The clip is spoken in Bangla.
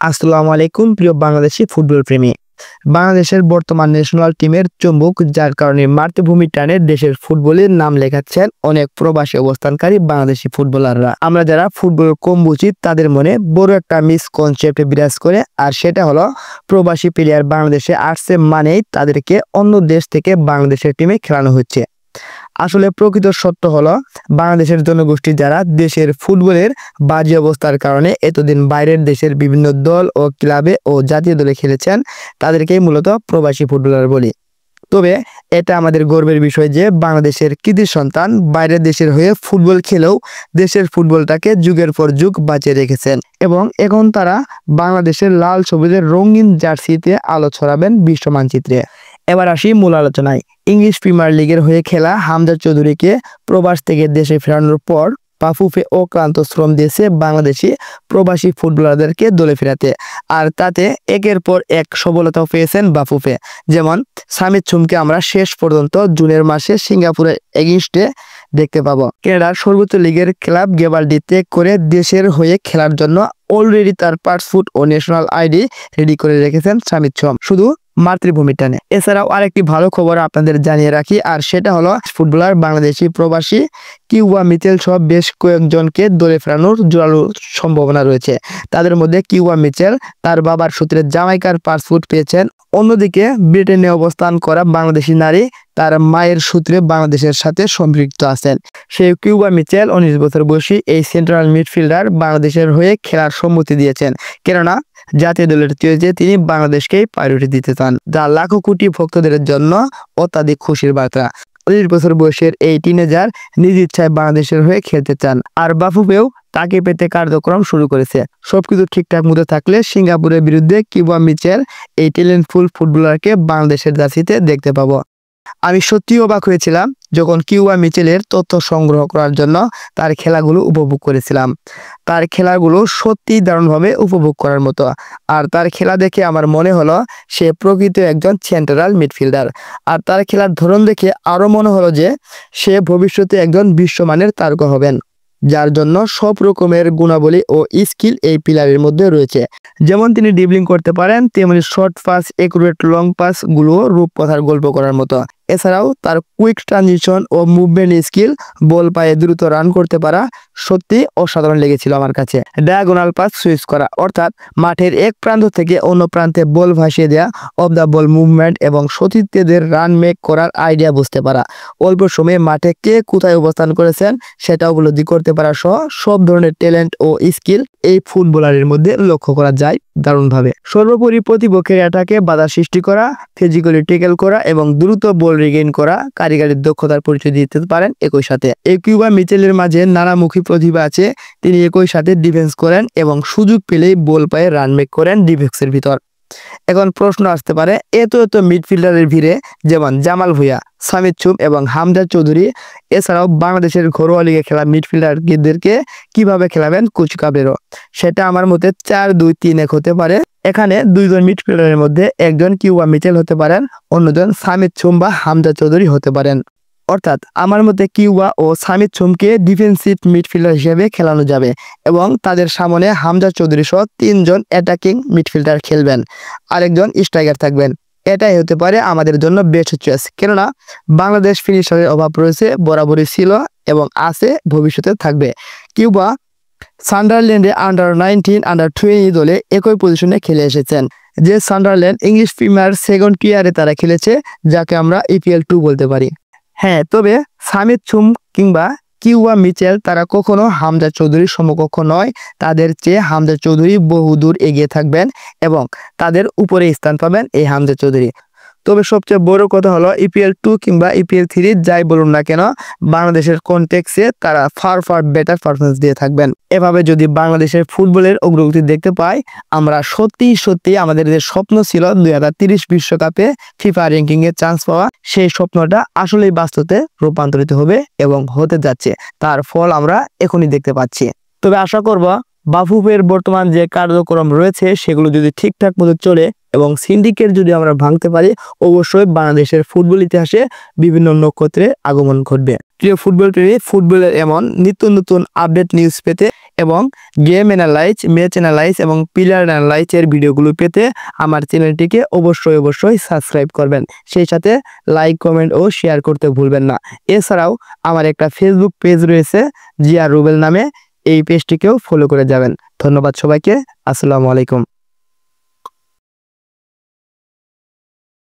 আসসালামু আলাইকুম প্রিয় বাংলাদেশি ফুটবল প্রেমী। বাংলাদেশের বর্তমান ন্যাশনাল টিমের চুম্বক, যার কারণে মাতৃভূমি টানে দেশের ফুটবলের নাম লেখাচ্ছেন অনেক প্রবাসী অবস্থানকারী বাংলাদেশি ফুটবলাররা। আমরা যারা ফুটবল কম বুঝি তাদের মনে বড় একটা মিসকনসেপ্ট বিরাজ করে, আর সেটা হলো প্রবাসী প্লেয়ার বাংলাদেশে আসছে মানেই তাদেরকে অন্য দেশ থেকে বাংলাদেশের টিমে খেলানো হচ্ছে। আসলে প্রকৃত সত্য হলো বাংলাদেশের জনগোষ্ঠী যারা দেশের ফুটবলের বাজে অবস্থার কারণে এতদিন বাইরের দেশের বিভিন্ন দল ও ক্লাবে ও জাতীয় দলে খেলেছেন, তাদেরকেই মূলত প্রবাসী ফুটবলার বলি। তবে এটা আমাদের গর্বের বিষয় যে বাংলাদেশের কৃতি সন্তান বাইরের দেশের হয়ে ফুটবল খেলেও দেশের ফুটবলটাকে যুগের পর যুগ বাঁচিয়ে রেখেছেন এবং এখন তারা বাংলাদেশের লাল সবুজের রঙিন জার্সিতে আলো ছড়াবেন বিশ্ব মানচিত্রে। এবার আসি মূল আলোচনায়। ইংলিশ প্রিমিয়ার লিগের হয়ে খেলা হামজা চৌধুরীকে প্রবাস থেকে দেশে ফেরানোর পর বাফুফে অক্লান্ত শ্রম দিয়েছে বাংলাদেশি প্রবাসী ফুটবলারদেরকে দলে ফেরাতে, আর তাতে একের পর এক সফলতাও পেয়েছেন বাফুফে। যেমন সামিদ চুমকে আমরা শেষ পর্যন্ত জুনের মাসে সিঙ্গাপুরের এগেইনস্টে দেখতে পাবো। কানাডার সর্বোচ্চ লিগের ক্লাব গেবাল্ডিতে করে দেশের হয়ে খেলার জন্য অলরেডি তার পাসপোর্ট ও ন্যাশনাল আইডি রেডি করে রেখেছেন সামিদ চুম, শুধু মাতৃভূমি টানে। এছাড়াও আরেকটি ভালো খবর আপনাদের জানিয়ে রাখি, আর সেটা হলো ফুটবলার বাংলাদেশি প্রবাসী কিউবা মিচেল সহ বেশ কয়েকজনকে দলে ফেরানোর জোরালো সম্ভাবনা রয়েছে। তাদের মধ্যে কিউবা মিচেল তার বাবার সূত্রে জামাইকার পাসপোর্ট পেয়েছেন। অন্যদিকে ব্রিটেনে অবস্থান করা বাংলাদেশি নারী তার মায়ের সূত্রে বাংলাদেশের সাথে সম্পৃক্ত আছেন। সেই কিউবা মিচেল 19 বছর বয়সী এই সেন্ট্রাল মিডফিল্ডার বাংলাদেশের হয়ে খেলার সম্মতি দিয়েছেন, কেননা জাতীয় দলের চেয়ে তিনি বাংলাদেশকেই প্রায়োরিটি দিতে চান, যা লাখো কোটি ভক্তদের জন্য অত্যাধিক খুশির বার্তা। 19 বছর বয়সের এই টিনেজার নিজ ইচ্ছায় বাংলাদেশের হয়ে খেলতে চান, আর বাফুফেও তাকে পেতে কার্যক্রম শুরু করেছে। সবকিছু ঠিকঠাক মতো থাকলে সিঙ্গাপুরের বিরুদ্ধে কিউবা মিচেল এই ট্যালেন্টফুল ফুটবলারকে বাংলাদেশের জার্সিতে দেখতে পাবো। আমি সত্যি অবাক হয়েছিলাম যখন কিউবা মিচেলের তথ্য সংগ্রহ করার জন্য তার খেলাগুলো উপভোগ করেছিলাম। তার খেলাগুলো সত্যি দারুণভাবে উপভোগ করার মতো, আর তার খেলা দেখে আমার মনে হলো সে প্রকৃত একজন সেন্ট্রাল মিডফিল্ডার। আর তার খেলার ধরন দেখে আরও মনে হলো যে সে ভবিষ্যতে একজন বিশ্বমানের তারকা হবেন, যার জন্য সব রকমের গুণাবলী ও স্কিল এই প্লেয়ারের মধ্যে রয়েছে। যেমন তিনি ড্রিবলিং করতে পারেন, তেমনি short pass, accurate long pass গুলো রূপকথার গল্প করার মতো। এছাড়াও তার কুইক ট্রানজিশন ও মুভমেন্ট স্কিল, বল পায়ে দ্রুত রান করতে পারা সত্যি অসাধারণ লেগেছিল আমার কাছে। ডায়াগোনাল পাস সুইচ করা, অর্থাৎ মাঠের এক প্রান্ত থেকে অন্য প্রান্তে বল ভাসিয়ে দেওয়া, অফ দ্য বল মুভমেন্ট এবং সতীর্থদের রান মেক করার আইডিয়া বুঝতে পারা, অল্প সময়ে মাঠে কে কোথায় অবস্থান করেছেন সেটা উপলব্ধি করতে পারা সহ সব ধরনের ট্যালেন্ট ও স্কিল এই ফুটবলারের মধ্যে লক্ষ্য করা যায় দারুণভাবে। সর্বোপরি প্রতিপক্ষের অ্যাটাকে বাধা সৃষ্টি করা, ফিজিক্যালি ট্যাকল করা এবং দ্রুত বল রিগেইন করা কারিগরির দক্ষতার পরিচয় দিতে পারেন। একই সাথে এই কিউবা মিচেলের মাঝে নানামুখী প্রতিভা আছে। তিনি একই সাথে ডিফেন্স করেন এবং সুযোগ পেলেই বল পায়ে রান মেক করেন ডিফেন্সের ভিতর। এখন প্রশ্ন আসতে পারে, এত মিডফিল্ডারের ভিড়ে যেমন জামাল ভুঁইয়া, সামিদ চুম এবং হামজা চৌধুরী, এছাড়াও বাংলাদেশের ঘরোয়া লিগে খেলা মিডফিল্ডারদেরকে কিভাবে খেলাবেন কোচ কাবরেরো? সেটা আমার মতে 4-2-3-1 হতে পারে। এখানে দুইজন মিডফিল্ডারের মধ্যে একজন কিউবা মিচেল হতে পারেন, অন্যজন সামিদ চুম বা হামজা চৌধুরী হতে পারেন। অর্থাৎ আমার মতে কিউবা ও সামিদ চুমকে ডিফেন্সিভ মিডফিল্ডার হিসেবে খেলানো যাবে এবং তাদের সামনে হামজা চৌধুরী সহ 3 জন অ্যাটাকিং মিডফিল্ডার খেলবেন, আরেকজন স্ট্রাইকার থাকবেন। এটাই হতে পারে আমাদের জন্য বেস্ট চয়েস, কেননা বাংলাদেশ ফিনিশারের অভাব রয়েছে, বরাবরই ছিল এবং আছে, ভবিষ্যতে থাকবে। কিউবা সান্ডারল্যান্ডে আন্ডার-19, আন্ডার-20 দলে একই পজিশনে খেলে এসেছেন। যে সান্ডারল্যান্ড ইংলিশ প্রিমিয়ার সেকেন্ড টিয়ারে তারা খেলেছে, যাকে আমরা EPL 2 বলতে পারি। হ্যাঁ, তবে সামিদ চুম কিংবা কিউবা মিচেল তারা কখনো হামজা চৌধুরীর সমকক্ষ নয়। তাদের চেয়ে হামজা চৌধুরী বহুদূর এগিয়ে থাকবেন এবং তাদের উপরে স্থান পাবেন এই হামজা চৌধুরী। তবে সবচেয়ে বড় কথা হলো EPL 2 কিংবা EPL 3 যাই বলুন না কেন, বাংলাদেশের কনটেক্সে তারা ফার বেটার পারফরমেন্স দিয়ে থাকবেন। এভাবে যদি বাংলাদেশের ফুটবলের অগ্রগতি দেখতে পাই, আমরা সত্যি আমাদের যে স্বপ্ন ছিল 2030 বিশ্বকাপে ফিফা র্যাঙ্কিং এ চান্স পাওয়া, সেই স্বপ্নটা আসলেই বাস্তবে রূপান্তরিত হবে এবং হতে যাচ্ছে। তার ফল আমরা এখনই দেখতে পাচ্ছি। তবে আশা করব বাফুফের বর্তমান যে কার্যক্রম রয়েছে সেগুলো যদি ঠিকঠাক মতো চলে এবং সিন্ডিকেট যদি আমরা ভাঙতে পারি, অবশ্যই বাংলাদেশের ফুটবল ইতিহাসে বিভিন্ন নক্ষত্রের আগমন ঘটবে। প্রিয় ফুটবল প্রেমী, ফুটবলের এমন নিত্য নতুন আপডেট নিউজ পেতে এবং গেম অ্যানালাইজ, ম্যাচ অ্যানালাইজ এবং প্লেয়ার অ্যানালাইজ এর ভিডিওগুলো পেতে আমার চ্যানেলটিকে অবশ্যই সাবস্ক্রাইব করবেন। সেই সাথে লাইক, কমেন্ট ও শেয়ার করতে ভুলবেন না। এছাড়াও আমার একটা ফেসবুক পেজ রয়েছে জিয়া রুবেল নামে, এই পেজটিকেও ফলো করে যাবেন। ধন্যবাদ সবাইকে। আসসালামু আলাইকুম।